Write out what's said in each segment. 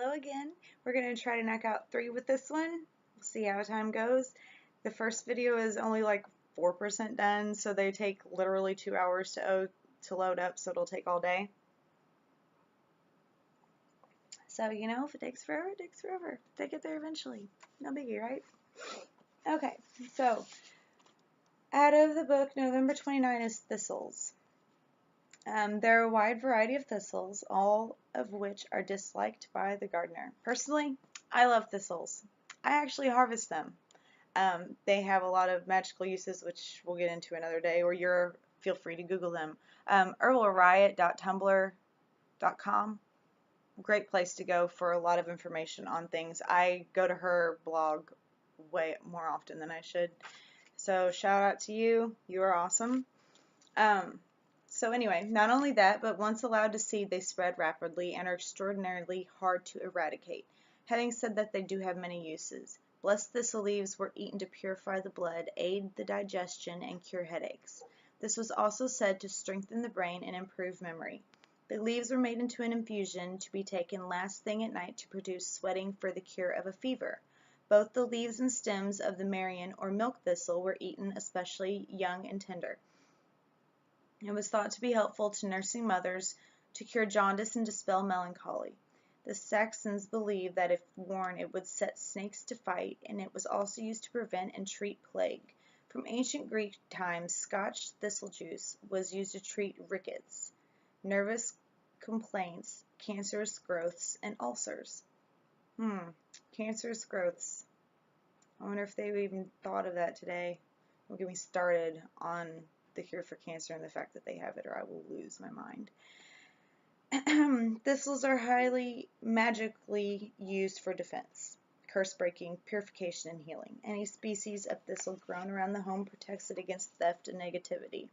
Hello again. We're going to try to knock out 3 with this one. We'll see how time goes. The first video is only like 4% done, so they take literally 2 hours to load up, so it'll take all day. So, you know, if it takes forever, it takes forever. They get there eventually. No biggie, right? Okay, so out of the book, November 29 is thistles. There are a wide variety of thistles, all of which are disliked by the gardener. Personally, I love thistles. I actually harvest them. They have a lot of magical uses, which we'll get into another day, or feel free to Google them. herbalriot.tumblr.com, great place to go for a lot of information on things. I go to her blog way more often than I should. So shout out to you. You are awesome. So anyway, not only that, but once allowed to seed, they spread rapidly and are extraordinarily hard to eradicate. Having said that, they do have many uses. Blessed thistle leaves were eaten to purify the blood, aid the digestion, and cure headaches. This was also said to strengthen the brain and improve memory. The leaves were made into an infusion to be taken last thing at night to produce sweating for the cure of a fever. Both the leaves and stems of the Marian or milk thistle were eaten, especially young and tender. It was thought to be helpful to nursing mothers to cure jaundice and dispel melancholy. The Saxons believed that if worn it would set snakes to fight, and it was also used to prevent and treat plague. From ancient Greek times, Scotch thistle juice was used to treat rickets, nervous complaints, cancerous growths, and ulcers. Cancerous growths. I wonder if they even thought of that today. Don't get me started on the cure for cancer and the fact that they have it, or I will lose my mind. Thistles are highly magically used for defense, curse breaking, purification, and healing. Any species of thistle grown around the home protects it against theft and negativity.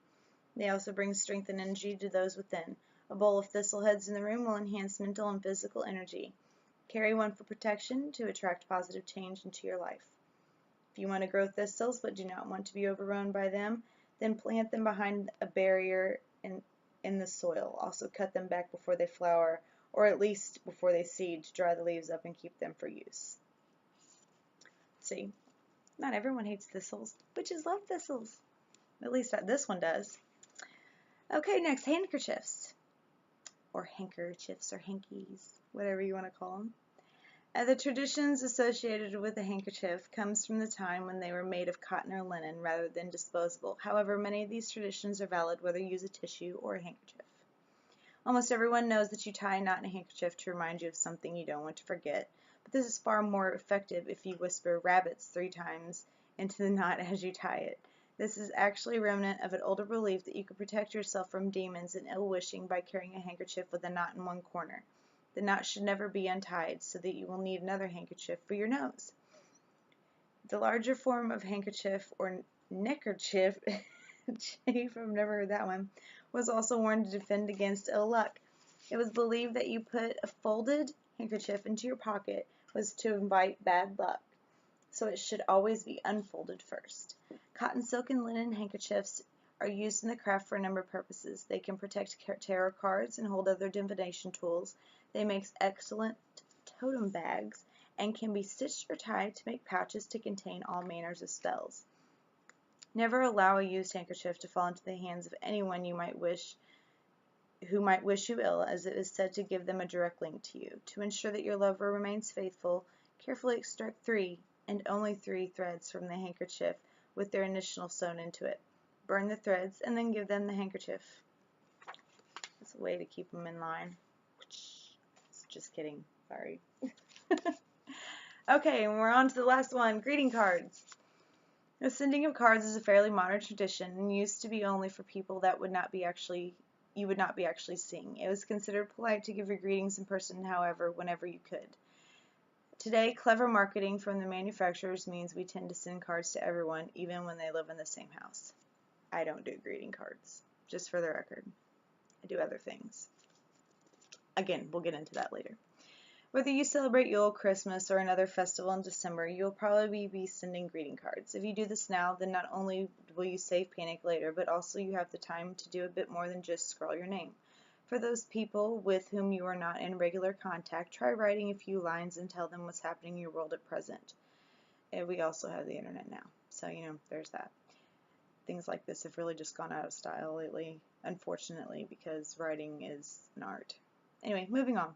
They also bring strength and energy to those within. A bowl of thistle heads in the room will enhance mental and physical energy. Carry one for protection to attract positive change into your life. If you want to grow thistles but do not want to be overrun by them, then plant them behind a barrier in the soil. Also cut them back before they flower, or at least before they seed, to dry the leaves up and keep them for use. See, not everyone hates thistles. Witches love thistles. At least this one does. Okay, next, handkerchiefs. Or hankies, whatever you want to call them. The traditions associated with the handkerchief comes from the time when they were made of cotton or linen rather than disposable. However, many of these traditions are valid whether you use a tissue or a handkerchief. Almost everyone knows that you tie a knot in a handkerchief to remind you of something you don't want to forget, but this is far more effective if you whisper rabbits 3 times into the knot as you tie it. This is actually a remnant of an older belief that you could protect yourself from demons and ill-wishing by carrying a handkerchief with a knot in one corner. The knot should never be untied, so that you will need another handkerchief for your nose. The larger form of handkerchief, or neckerchief, I've never heard that one, was also worn to defend against ill luck. It was believed that you put a folded handkerchief into your pocket was to invite bad luck, so it should always be unfolded first. Cotton, silk, and linen handkerchiefs are used in the craft for a number of purposes. They can protect tarot cards and hold other divination tools. They make excellent totem bags and can be stitched or tied to make pouches to contain all manners of spells. Never allow a used handkerchief to fall into the hands of anyone who might wish you ill, as it is said to give them a direct link to you. To ensure that your lover remains faithful, carefully extract 3 and only 3 threads from the handkerchief with their initials sewn into it. Burn the threads and then give them the handkerchief. That's a way to keep them in line. Just kidding. Sorry. Okay, and we're on to the last one, greeting cards. The sending of cards is a fairly modern tradition and used to be only for people that you would not be actually seeing. It was considered polite to give your greetings in person, however, whenever you could. Today, clever marketing from the manufacturers means we tend to send cards to everyone, even when they live in the same house. I don't do greeting cards, just for the record. I do other things. Again, we'll get into that later. Whether you celebrate Yule, Christmas, or another festival in December, you'll probably be sending greeting cards. If you do this now, then not only will you save panic later, but also you have the time to do a bit more than just scrawl your name. For those people with whom you are not in regular contact, try writing a few lines and tell them what's happening in your world at present. And we also have the internet now, so there's that. Things like this have really just gone out of style lately, unfortunately, because writing is an art. Anyway, moving on.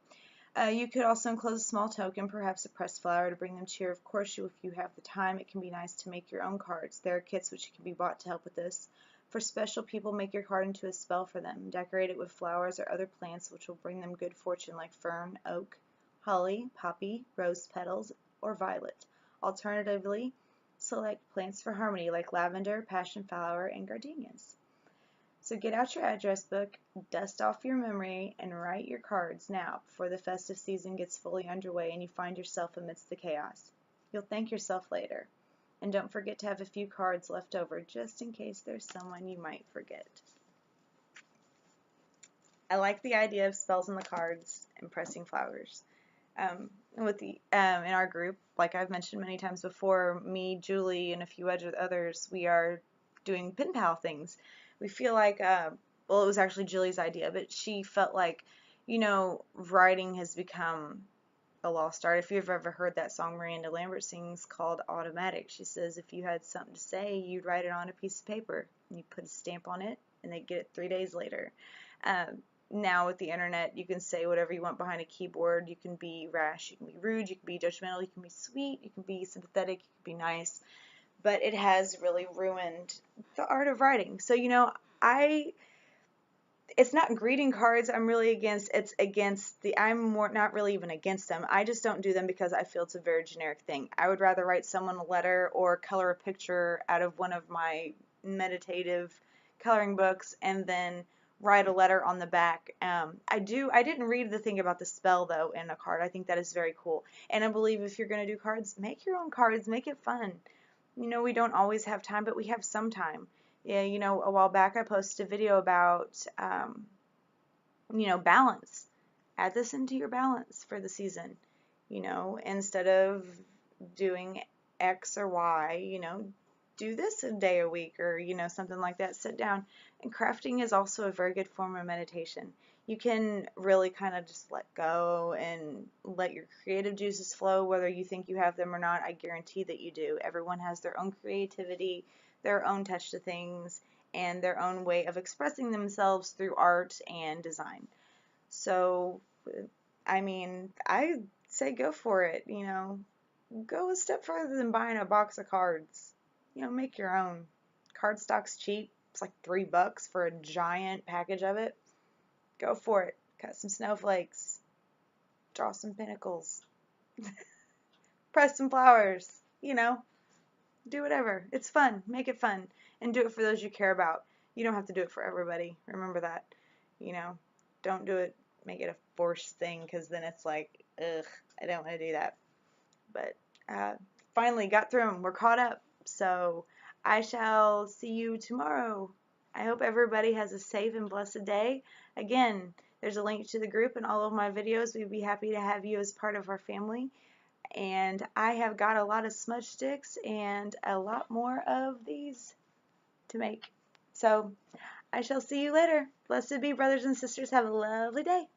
You could also enclose a small token, perhaps a pressed flower, to bring them cheer. Of course, if you have the time, it can be nice to make your own cards. There are kits which can be bought to help with this. For special people, make your card into a spell for them. Decorate it with flowers or other plants which will bring them good fortune, like fern, oak, holly, poppy, rose petals, or violet. Alternatively, select plants for harmony like lavender, passion flower, and gardenias. So get out your address book, dust off your memory, and write your cards now before the festive season gets fully underway and you find yourself amidst the chaos. You'll thank yourself later. And don't forget to have a few cards left over just in case there's someone you might forget. I like the idea of spells on the cards and pressing flowers. In our group, like I've mentioned many times before, me, Julie, and a few others, we are doing pen pal things. We feel like, well, it was actually Julie's idea, but she felt like, writing has become a lost art. If you've ever heard that song Miranda Lambert sings called Automatic, she says if you had something to say, you'd write it on a piece of paper, and you put a stamp on it, and they'd get it 3 days later. Now with the internet, you can say whatever you want behind a keyboard. You can be rash, you can be rude, you can be judgmental, you can be sweet, you can be sympathetic, you can be nice. But it has really ruined the art of writing. So, it's not greeting cards I'm really against. It's against I'm not really even against them. I just don't do them because I feel it's a very generic thing. I would rather write someone a letter or color a picture out of one of my meditative coloring books and then write a letter on the back. I didn't read the thing about the spell, though, in a card. I think that is very cool. And I believe if you're going to do cards, make your own cards. Make it fun. We don't always have time, but we have some time. Yeah, a while back I posted a video about, balance. Add this into your balance for the season. Instead of doing X or Y, do this a day a week or, something like that. Sit down. And crafting is also a very good form of meditation. You can really kind of just let go and let your creative juices flow, whether you think you have them or not. I guarantee that you do. Everyone has their own creativity, their own touch to things, and their own way of expressing themselves through art and design. So, I say go for it, Go a step further than buying a box of cards. Make your own. Cardstock's cheap. It's like $3 for a giant package of it. Go for it. Cut some snowflakes. Draw some pinnacles. Press some flowers. Do whatever. It's fun. Make it fun. And do it for those you care about. You don't have to do it for everybody. Remember that. Don't do it. Make it a forced thing because then it's like, ugh, I don't want to do that. But finally got through them. We're caught up. So I shall see you tomorrow. I hope everybody has a safe and blessed day. Again, there's a link to the group and all of my videos. We'd be happy to have you as part of our family. And I have got a lot of smudge sticks and a lot more of these to make. So I shall see you later. Blessed be, brothers and sisters. Have a lovely day.